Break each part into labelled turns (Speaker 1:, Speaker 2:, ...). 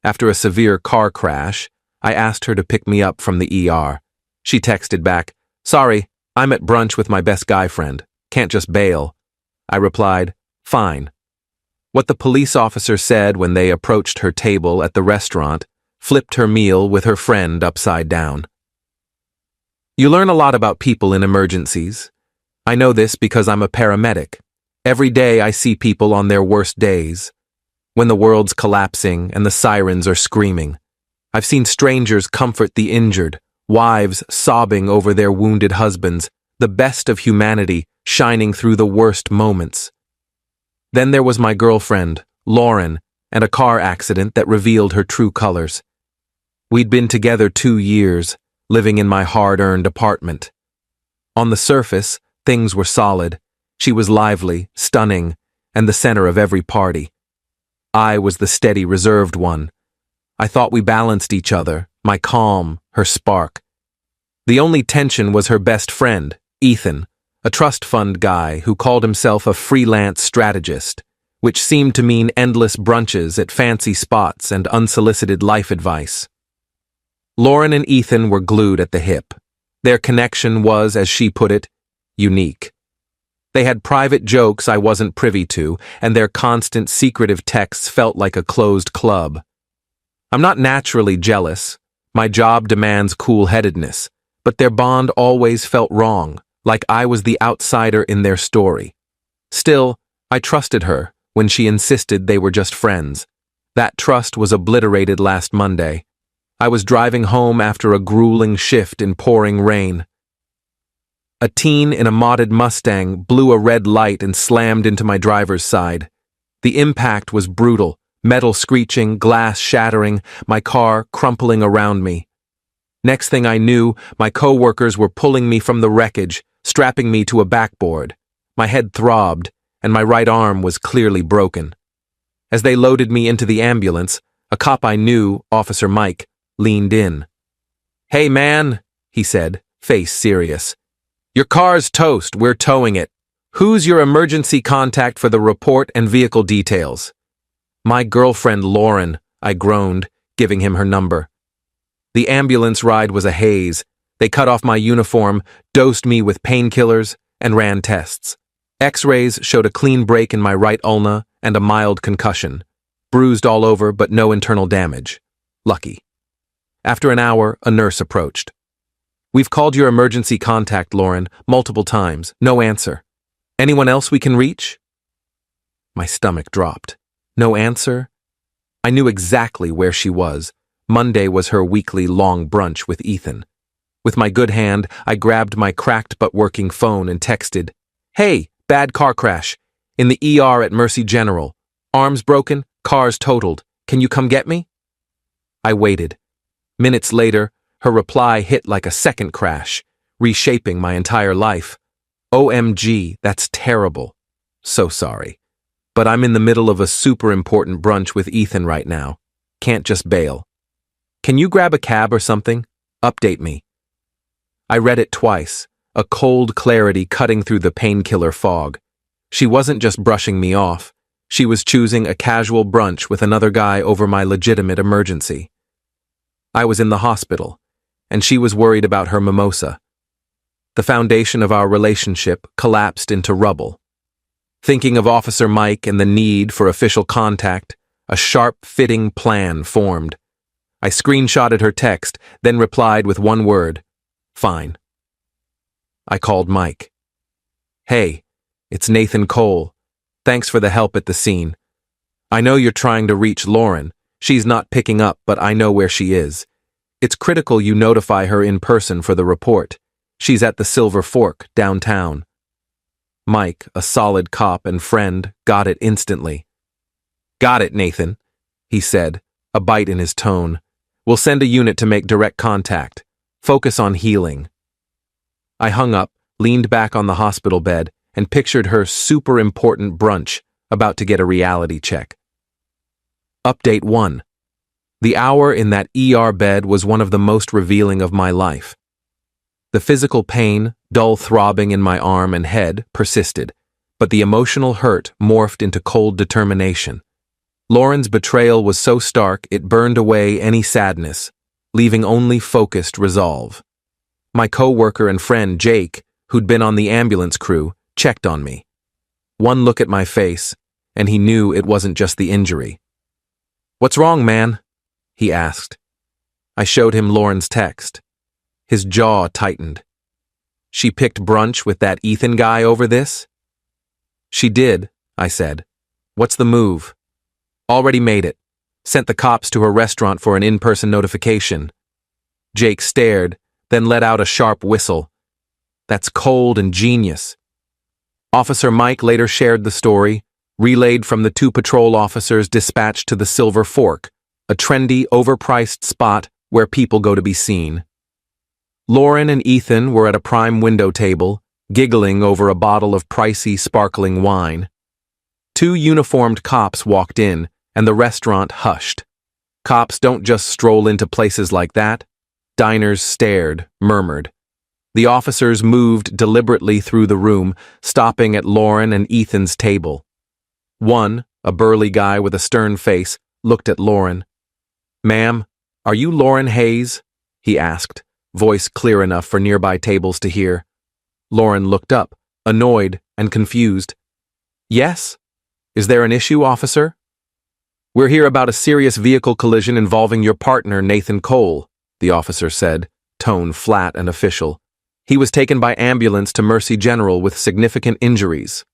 Speaker 1: After a severe car crash, I asked her to pick me up from the ER. She texted back, "Sorry, I'm at brunch with my best guy friend. Can't just bail." I replied, "Fine." What the police officer said when they approached her table at the restaurant flipped her meal with her friend upside down. You learn a lot about people in emergencies. I know this because I'm a paramedic. Every day I see people on their worst days. When the world's collapsing and the sirens are screaming. I've seen strangers comfort the injured, wives sobbing over their wounded husbands, the best of humanity shining through the worst moments. Then there was my girlfriend, Lauren, and a car accident that revealed her true colors. We'd been together 2 years, living in my hard-earned apartment. On the surface, things were solid. She was lively, stunning, and the center of every party. I was the steady, reserved one. I thought we balanced each other, my calm, her spark. The only tension was her best friend, Ethan, a trust fund guy who called himself a freelance strategist, which seemed to mean endless brunches at fancy spots and unsolicited life advice. Lauren and Ethan were glued at the hip. Their connection was, as she put it, unique. They had private jokes I wasn't privy to, and their constant secretive texts felt like a closed club. I'm not naturally jealous. My job demands cool-headedness, but their bond always felt wrong, like I was the outsider in their story. Still, I trusted her when she insisted they were just friends. That trust was obliterated last Monday. I was driving home after a grueling shift in pouring rain. A teen in a modded Mustang blew a red light and slammed into my driver's side. The impact was brutal, metal screeching, glass shattering, my car crumpling around me. Next thing I knew, my co-workers were pulling me from the wreckage, strapping me to a backboard. My head throbbed, and my right arm was clearly broken. As they loaded me into the ambulance, a cop I knew, Officer Mike, leaned in. "Hey man," he said, face serious. "Your car's toast, we're towing it. Who's your emergency contact for the report and vehicle details?" "My girlfriend Lauren," I groaned, giving him her number. The ambulance ride was a haze. They cut off my uniform, dosed me with painkillers, and ran tests. X-rays showed a clean break in my right ulna and a mild concussion. Bruised all over, but no internal damage. Lucky. After an hour, a nurse approached. "We've called your emergency contact, Lauren, multiple times. No answer. Anyone else we can reach?" My stomach dropped. No answer? I knew exactly where she was. Monday was her weekly long brunch with Ethan. With my good hand, I grabbed my cracked but working phone and texted, "Hey, bad car crash. In the ER at Mercy General. Arms broken, cars totaled. Can you come get me?" I waited. Minutes later, her reply hit like a second crash, reshaping my entire life. "OMG, that's terrible. So sorry. But I'm in the middle of a super important brunch with Ethan right now. Can't just bail. Can you grab a cab or something? Update me." I read it twice, a cold clarity cutting through the painkiller fog. She wasn't just brushing me off. She was choosing a casual brunch with another guy over my legitimate emergency. I was in the hospital, and she was worried about her mimosa. The foundation of our relationship collapsed into rubble. Thinking of Officer Mike and the need for official contact, a sharp-fitting plan formed. I screenshotted her text, then replied with one word, "Fine." I called Mike. "Hey, it's Nathan Cole. Thanks for the help at the scene. I know you're trying to reach Lauren. She's not picking up, but I know where she is. It's critical you notify her in person for the report. She's at the Silver Fork, downtown." Mike, a solid cop and friend, got it instantly. "Got it, Nathan," he said, a bite in his tone. "We'll send a unit to make direct contact. Focus on healing." I hung up, leaned back on the hospital bed, and pictured her super important brunch, about to get a reality check. Update 1. The hour in that ER bed was one of the most revealing of my life. The physical pain, dull throbbing in my arm and head, persisted, but the emotional hurt morphed into cold determination. Lauren's betrayal was so stark it burned away any sadness, leaving only focused resolve. My co-worker and friend, Jake, who'd been on the ambulance crew, checked on me. One look at my face, and he knew it wasn't just the injury. "What's wrong, man?" he asked. I showed him Lauren's text. His jaw tightened. "She picked brunch with that Ethan guy over this?" "She did," I said. "What's the move?" "Already made it. Sent the cops to her restaurant for an in-person notification." Jake stared, then let out a sharp whistle. "That's cold and genius." Officer Mike later shared the story, relayed from the 2 patrol officers dispatched to the Silver Fork, a trendy, overpriced spot where people go to be seen. Lauren and Ethan were at a prime window table, giggling over a bottle of pricey, sparkling wine. 2 uniformed cops walked in, and the restaurant hushed. Cops don't just stroll into places like that. Diners stared, murmured. The officers moved deliberately through the room, stopping at Lauren and Ethan's table. One, a burly guy with a stern face, looked at Lauren. "Ma'am, are you Lauren Hayes?" he asked, voice clear enough for nearby tables to hear. Lauren looked up, annoyed and confused. "Yes? Is there an issue, officer?" "We're here about a serious vehicle collision involving your partner, Nathan Cole," the officer said, tone flat and official. "He was taken by ambulance to Mercy General with significant injuries."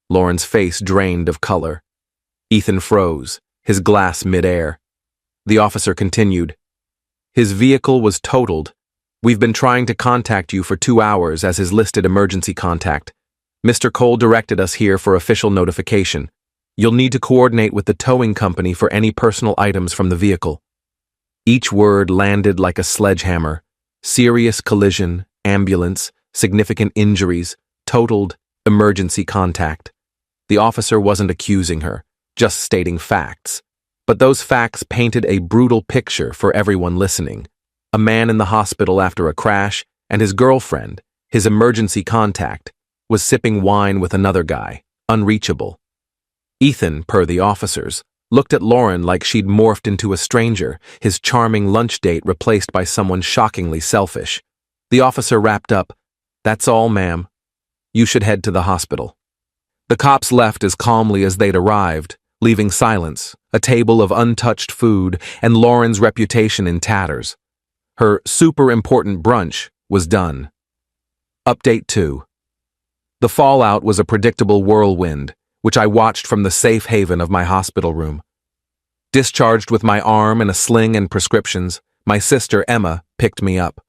Speaker 1: Lauren's face drained of color. Ethan froze, his glass midair. The officer continued. "His vehicle was totaled. We've been trying to contact you for 2 hours as his listed emergency contact. Mr. Cole directed us here for official notification. You'll need to coordinate with the towing company for any personal items from the vehicle." Each word landed like a sledgehammer. Serious collision, ambulance, significant injuries, totaled, emergency contact. The officer wasn't accusing her, just stating facts. But those facts painted a brutal picture for everyone listening. A man in the hospital after a crash, and his girlfriend, his emergency contact, was sipping wine with another guy, unreachable. Ethan, per the officers, looked at Lauren like she'd morphed into a stranger, his charming lunch date replaced by someone shockingly selfish. The officer wrapped up, "That's all, ma'am. You should head to the hospital." The cops left as calmly as they'd arrived, leaving silence, a table of untouched food, and Lauren's reputation in tatters. Her super important brunch was done. Update 2. The fallout was a predictable whirlwind, which I watched from the safe haven of my hospital room. Discharged with my arm in a sling and prescriptions, my sister Emma picked me up.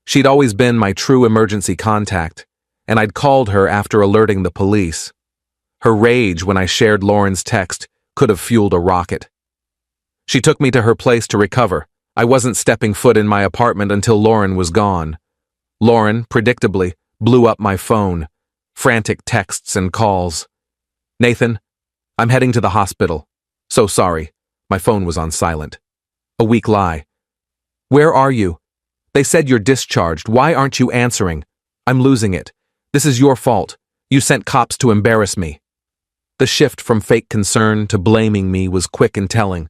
Speaker 1: She'd always been my true emergency contact, and I'd called her after alerting the police. Her rage when I shared Lauren's text could have fueled a rocket. She took me to her place to recover. I wasn't stepping foot in my apartment until Lauren was gone. Lauren, predictably, blew up my phone. Frantic texts and calls. "Nathan, I'm heading to the hospital. So sorry. My phone was on silent." A weak lie. "Where are you? They said you're discharged. Why aren't you answering? I'm losing it. This is your fault. You sent cops to embarrass me." The shift from fake concern to blaming me was quick and telling.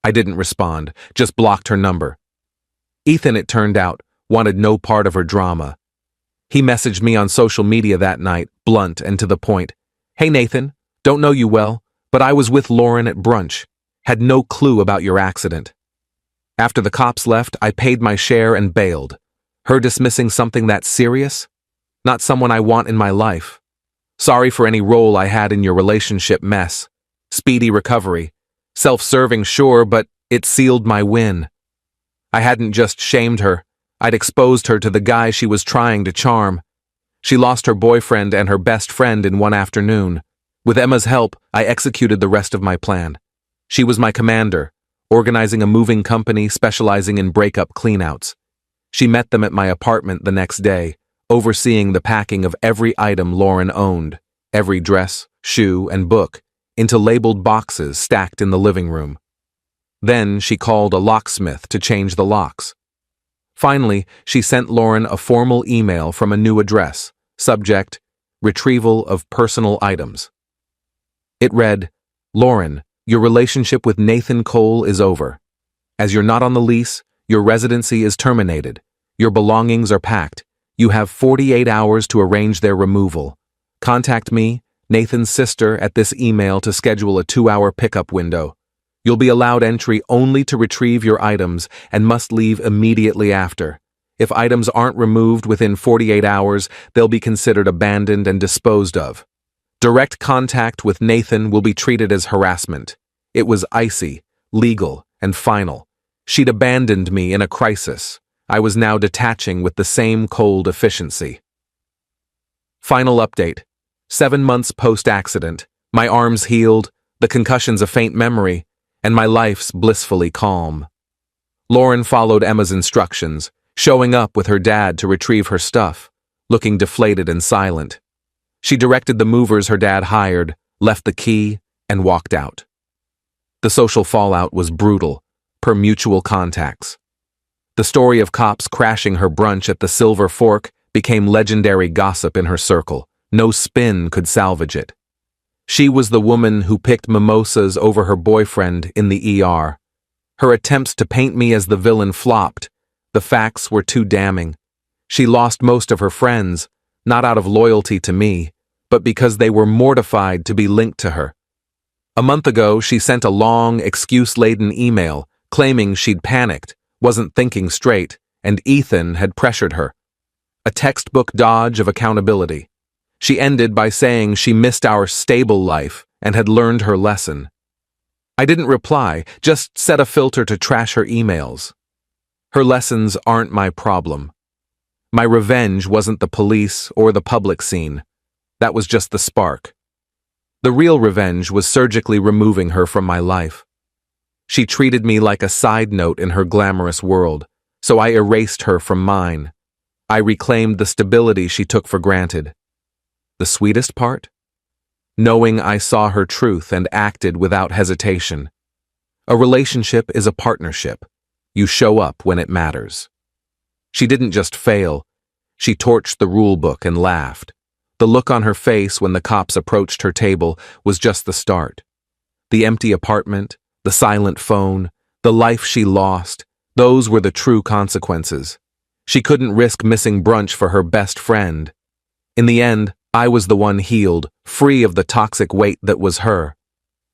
Speaker 1: I didn't respond, just blocked her number. Ethan, it turned out, wanted no part of her drama. He messaged me on social media that night, blunt and to the point. "Hey Nathan, don't know you well, but I was with Lauren at brunch. Had no clue about your accident." After the cops left, I paid my share and bailed. Her dismissing something that serious? Not someone I want in my life. Sorry for any role I had in your relationship mess. Speedy recovery. Self-serving, sure, but it sealed my win. I hadn't just shamed her. I'd exposed her to the guy she was trying to charm. She lost her boyfriend and her best friend in one afternoon. With Emma's help, I executed the rest of my plan. She was my commander, organizing a moving company specializing in breakup cleanouts. She met them at my apartment the next day, overseeing the packing of every item Lauren owned, every dress, shoe, and book, into labeled boxes stacked in the living room. Then she called a locksmith to change the locks. Finally, she sent Lauren a formal email from a new address, subject, "Retrieval of personal items." It read, "Lauren, Your relationship with Nathan Cole is over. As you're not on the lease, your residency is terminated. Your belongings are packed. You have 48 hours to arrange their removal. Contact me, Nathan's sister, at this email to schedule a 2-hour pickup window. You'll be allowed entry only to retrieve your items and must leave immediately after. If items aren't removed within 48 hours, they'll be considered abandoned and disposed of. Direct contact with Nathan will be treated as harassment. It was icy, legal, and final. She'd abandoned me in a crisis. I was now detaching with the same cold efficiency. Final update. 7 months post-accident, my arms healed, the concussion's a faint memory, and my life's blissfully calm. Lauren followed Emma's instructions, showing up with her dad to retrieve her stuff, looking deflated and silent. She directed the movers her dad hired, left the key, and walked out. The social fallout was brutal, per mutual contacts. The story of cops crashing her brunch at the Silver Fork became legendary gossip in her circle. No spin could salvage it. She was the woman who picked mimosas over her boyfriend in the ER. Her attempts to paint me as the villain flopped. The facts were too damning. She lost most of her friends, not out of loyalty to me, but because they were mortified to be linked to her. A month ago, she sent a long, excuse-laden email claiming she'd panicked, wasn't thinking straight, and Ethan had pressured her. A textbook dodge of accountability. She ended by saying she missed our stable life and had learned her lesson. I didn't reply, just set a filter to trash her emails. Her lessons aren't my problem. My revenge wasn't the police or the public scene. That was just the spark. The real revenge was surgically removing her from my life. She treated me like a side note in her glamorous world, so I erased her from mine. I reclaimed the stability she took for granted. The sweetest part? Knowing I saw her truth and acted without hesitation. A relationship is a partnership. You show up when it matters. She didn't just fail. She torched the rule book and laughed. The look on her face when the cops approached her table was just the start. The empty apartment, the silent phone, the life she lost, those were the true consequences. She couldn't risk missing brunch for her best friend. In the end, I was the one healed, free of the toxic weight that was her.